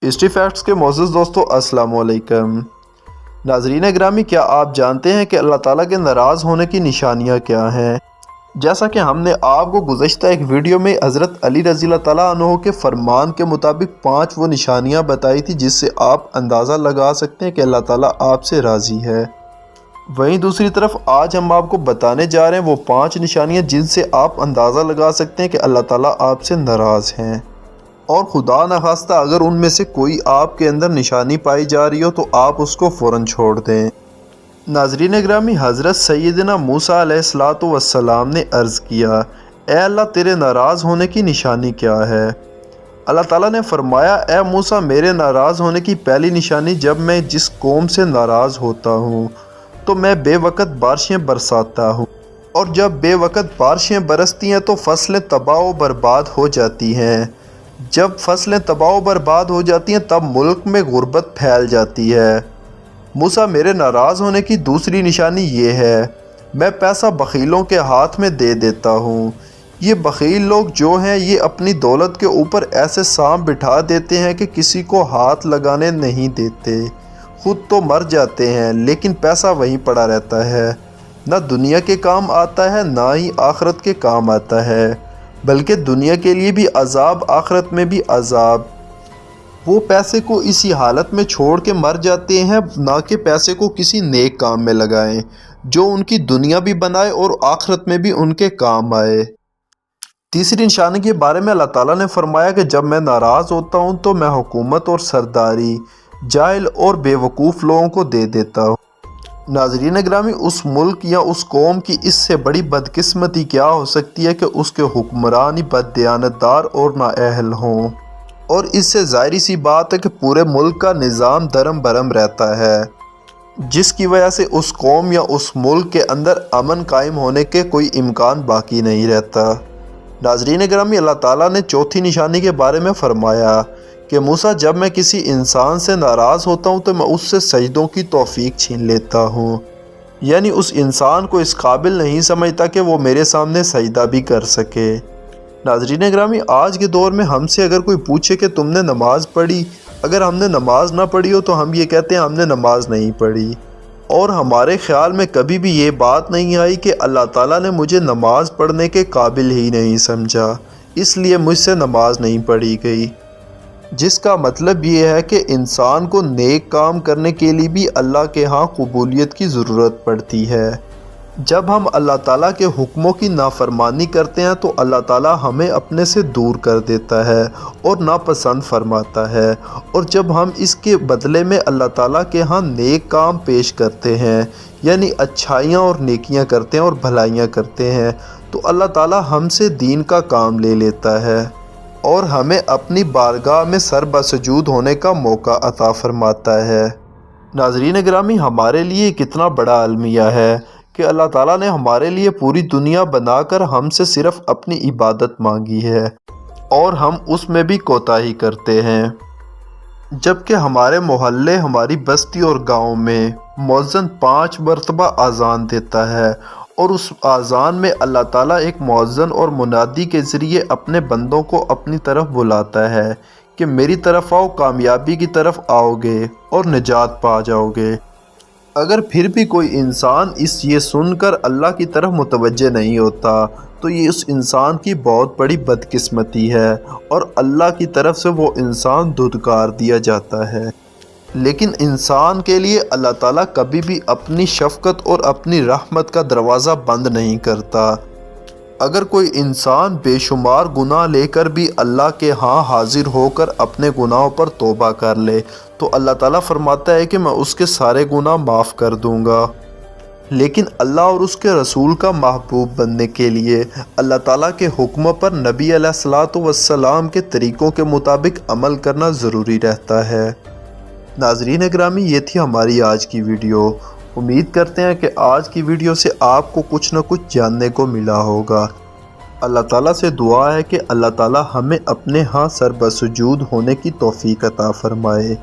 History facts کے معزز دوستو السلام علیکم۔ ناظرین گرامی، کیا آپ جانتے ہیں کہ اللہ تعالیٰ کے ناراض ہونے کی نشانیاں کیا ہیں؟ جیسا کہ ہم نے آپ کو گزشتہ ایک ویڈیو میں حضرت علی رضی اللہ تعالیٰ عنہ کے فرمان کے مطابق 5 وہ نشانیاں بتائی تھی جس سے آپ اندازہ لگا سکتے ہیں کہ اللہ تعالیٰ آپ سے راضی ہے۔ وہیں دوسری طرف آج ہم آپ کو بتانے جا رہے ہیں وہ 5 نشانیاں جن سے آپ اندازہ لگا سکتے ہیں کہ اللہ تعالیٰ آپ سے ناراض ہیں، اور خدا نخواستہ اگر ان میں سے کوئی آپ کے اندر نشانی پائی جا رہی ہو تو آپ اس کو فوراً چھوڑ دیں۔ ناظرین گرامی، حضرت سیدنا موسیٰ علیہ السلام نے عرض کیا، اے اللہ تیرے ناراض ہونے کی نشانی کیا ہے؟ اللہ تعالیٰ نے فرمایا، اے موسیٰ میرے ناراض ہونے کی پہلی نشانی جب میں جس قوم سے ناراض ہوتا ہوں تو میں بے وقت بارشیں برساتا ہوں، اور جب بے وقت بارشیں برستی ہیں تو فصلیں تباہ و برباد ہو جاتی ہیں۔ جب فصلیں تباہ و برباد ہو جاتی ہیں تب ملک میں غربت پھیل جاتی ہے۔ موسیٰ میرے ناراض ہونے کی دوسری نشانی یہ ہے، میں پیسہ بخیلوں کے ہاتھ میں دے دیتا ہوں۔ یہ بخیل لوگ جو ہیں یہ اپنی دولت کے اوپر ایسے سانپ بٹھا دیتے ہیں کہ کسی کو ہاتھ لگانے نہیں دیتے، خود تو مر جاتے ہیں لیکن پیسہ وہیں پڑا رہتا ہے، نہ دنیا کے کام آتا ہے نہ ہی آخرت کے کام آتا ہے، بلکہ دنیا کے لیے بھی عذاب، آخرت میں بھی عذاب۔ وہ پیسے کو اسی حالت میں چھوڑ کے مر جاتے ہیں، نہ کہ پیسے کو کسی نیک کام میں لگائیں جو ان کی دنیا بھی بنائے اور آخرت میں بھی ان کے کام آئے۔ تیسری نشانی کے بارے میں اللہ تعالیٰ نے فرمایا کہ جب میں ناراض ہوتا ہوں تو میں حکومت اور سرداری جاہل اور بے وقوف لوگوں کو دے دیتا ہوں۔ ناظرین گرامی، اس ملک یا اس قوم کی اس سے بڑی بدقسمتی کیا ہو سکتی ہے کہ اس کے حکمران ہی بد دیانتدار اور نااہل ہوں، اور اس سے ظاہری سی بات ہے کہ پورے ملک کا نظام درم برم رہتا ہے، جس کی وجہ سے اس قوم یا اس ملک کے اندر امن قائم ہونے کے کوئی امکان باقی نہیں رہتا۔ ناظرین گرامی، اللہ تعالیٰ نے چوتھی نشانی کے بارے میں فرمایا کہ موسیٰ جب میں کسی انسان سے ناراض ہوتا ہوں تو میں اس سے سجدوں کی توفیق چھین لیتا ہوں، یعنی اس انسان کو اس قابل نہیں سمجھتا کہ وہ میرے سامنے سجدہ بھی کر سکے۔ ناظرین گرامی، آج کے دور میں ہم سے اگر کوئی پوچھے کہ تم نے نماز پڑھی، اگر ہم نے نماز نہ پڑھی ہو تو ہم یہ کہتے ہیں ہم نے نماز نہیں پڑھی، اور ہمارے خیال میں کبھی بھی یہ بات نہیں آئی کہ اللہ تعالیٰ نے مجھے نماز پڑھنے کے قابل ہی نہیں سمجھا، اس لیے مجھ سے نماز نہیں پڑھی گئی، جس کا مطلب یہ ہے کہ انسان کو نیک کام کرنے کے لیے بھی اللہ کے ہاں قبولیت کی ضرورت پڑتی ہے۔ جب ہم اللہ تعالیٰ کے حکموں کی نافرمانی کرتے ہیں تو اللہ تعالیٰ ہمیں اپنے سے دور کر دیتا ہے اور ناپسند فرماتا ہے، اور جب ہم اس کے بدلے میں اللہ تعالیٰ کے ہاں نیک کام پیش کرتے ہیں، یعنی اچھائیاں اور نیکیاں کرتے ہیں اور بھلائیاں کرتے ہیں، تو اللہ تعالیٰ ہم سے دین کا کام لے لیتا ہے اور ہمیں اپنی بارگاہ میں سر بسجود ہونے کا موقع عطا فرماتا ہے۔ ناظرین گرامی، ہمارے لیے کتنا بڑا المیہ ہے کہ اللہ تعالیٰ نے ہمارے لیے پوری دنیا بنا کر ہم سے صرف اپنی عبادت مانگی ہے، اور ہم اس میں بھی کوتاہی کرتے ہیں، جبکہ ہمارے محلے، ہماری بستی اور گاؤں میں مؤذن 5 مرتبہ اذان دیتا ہے، اور اس اذان میں اللہ تعالیٰ ایک مؤذن اور منادی کے ذریعے اپنے بندوں کو اپنی طرف بلاتا ہے کہ میری طرف آؤ، کامیابی کی طرف آؤ گے اور نجات پا جاؤ گے۔ اگر پھر بھی کوئی انسان یہ سن کر اللہ کی طرف متوجہ نہیں ہوتا تو یہ اس انسان کی بہت بڑی بدقسمتی ہے، اور اللہ کی طرف سے وہ انسان دھتکار دیا جاتا ہے۔ لیکن انسان کے لیے اللہ تعالیٰ کبھی بھی اپنی شفقت اور اپنی رحمت کا دروازہ بند نہیں کرتا۔ اگر کوئی انسان بے شمار گناہ لے کر بھی اللہ کے ہاں حاضر ہو کر اپنے گناہوں پر توبہ کر لے تو اللہ تعالیٰ فرماتا ہے کہ میں اس کے سارے گناہ معاف کر دوں گا، لیکن اللہ اور اس کے رسول کا محبوب بننے کے لیے اللہ تعالیٰ کے حکموں پر نبی علیہ السلام کے طریقوں کے مطابق عمل کرنا ضروری رہتا ہے۔ ناظرین گرامی، یہ تھی ہماری آج کی ویڈیو۔ امید کرتے ہیں کہ آج کی ویڈیو سے آپ کو کچھ نہ کچھ جاننے کو ملا ہوگا۔ اللہ تعالیٰ سے دعا ہے کہ اللہ تعالیٰ ہمیں اپنے ہاں سر بسجود ہونے کی توفیق عطا فرمائے،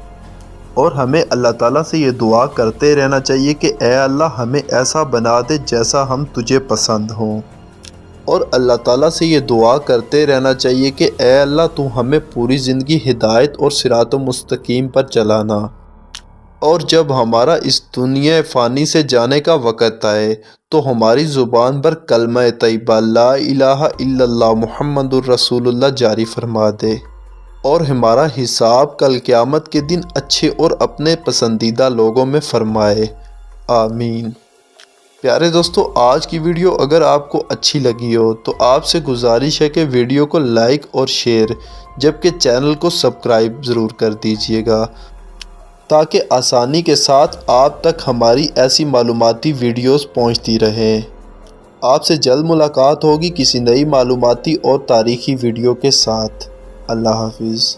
اور ہمیں اللہ تعالیٰ سے یہ دعا کرتے رہنا چاہیے کہ اے اللہ ہمیں ایسا بنا دے جیسا ہم تجھے پسند ہوں۔ اور اللہ تعالیٰ سے یہ دعا کرتے رہنا چاہیے کہ اے اللہ تو ہمیں پوری زندگی ہدایت اور صراط مستقیم پر چلانا، اور جب ہمارا اس دنیا فانی سے جانے کا وقت آئے تو ہماری زبان پر کلمہ طیبہ لا الہ الا اللہ محمد الرسول اللہ جاری فرما دے، اور ہمارا حساب کل قیامت کے دن اچھے اور اپنے پسندیدہ لوگوں میں فرمائے، آمین۔ پیارے دوستو، آج کی ویڈیو اگر آپ کو اچھی لگی ہو تو آپ سے گزارش ہے کہ ویڈیو کو لائک اور شیئر، جبکہ چینل کو سبسکرائب ضرور کر دیجیے گا تاکہ آسانی کے ساتھ آپ تک ہماری ایسی معلوماتی ویڈیوز پہنچتی رہیں۔ آپ سے جلد ملاقات ہوگی کسی نئی معلوماتی اور تاریخی ویڈیو کے ساتھ۔ اللہ حافظ۔